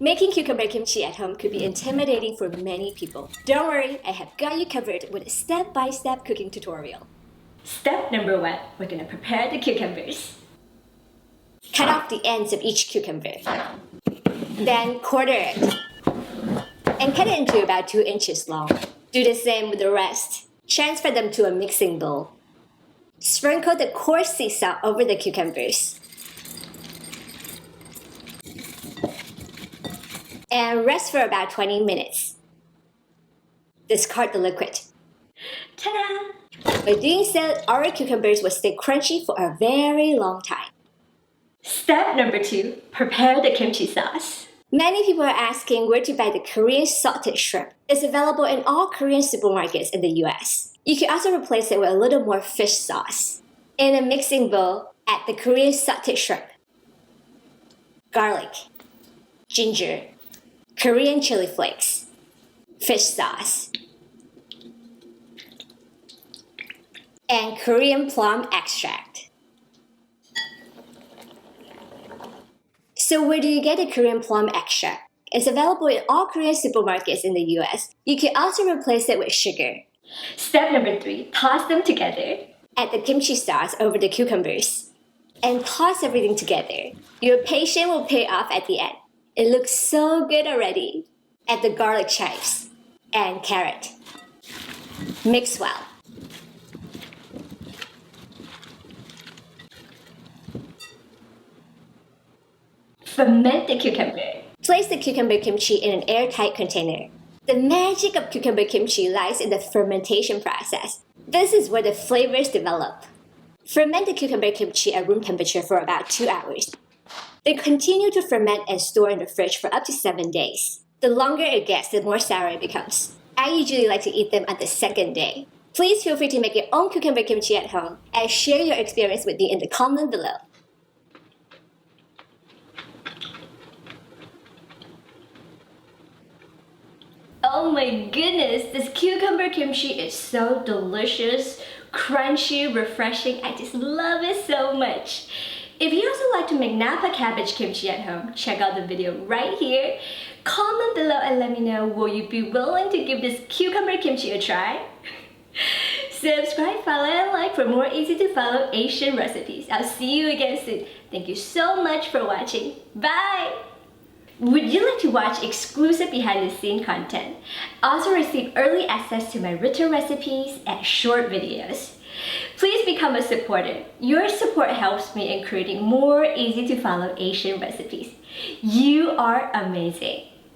Making cucumber kimchi at home could be intimidating for many people. Don't worry, I have got you covered with a step-by-step cooking tutorial. Step number 1, we're gonna prepare the cucumbers. Cut off the ends of each cucumber. Then quarter it. And cut it into about 2 inches long. Do the same with the rest. Transfer them to a mixing bowl. Sprinkle the coarse sea salt over the cucumbers. And rest for about 20 minutes. Discard the liquid. Ta-da! By doing so, our cucumbers will stay crunchy for a very long time. Step number 2, prepare the kimchi sauce. Many people are asking where to buy the Korean salted shrimp. It's available in all Korean supermarkets in the US. You can also replace it with a little more fish sauce. In a mixing bowl, add the Korean salted shrimp, garlic, ginger, Korean chili flakes, fish sauce, and Korean plum extract. So where do you get the Korean plum extract? It's available in all Korean supermarkets in the US. You can also replace it with sugar. Step number 3, toss them together. Add the kimchi sauce over the cucumbers. And toss everything together. Your patience will pay off at the end. It looks so good already. Add the garlic chives and carrot. Mix well. Ferment the cucumber. Place the cucumber kimchi in an airtight container. The magic of cucumber kimchi lies in the fermentation process. This is where the flavors develop. Ferment the cucumber kimchi at room temperature for about 2 hours. Then continue to ferment and store in the fridge for up to 7 days. The longer it gets, the more sour it becomes. I usually like to eat them on the 2nd day. Please feel free to make your own cucumber kimchi at home and share your experience with me in the comment below. Oh my goodness, this cucumber kimchi is so delicious, crunchy, refreshing. I just love it so much. If you also like to make napa cabbage kimchi at home, check out the video right here. Comment below and let me know, will you be willing to give this cucumber kimchi a try? Subscribe, follow, and like for more easy to follow Asian recipes. I'll see you again soon. Thank you so much for watching. Bye! Would you like to watch exclusive behind-the-scenes content? Also receive early access to my written recipes and short videos. Please become a supporter. Your support helps me in creating more easy-to-follow Asian recipes. You are amazing.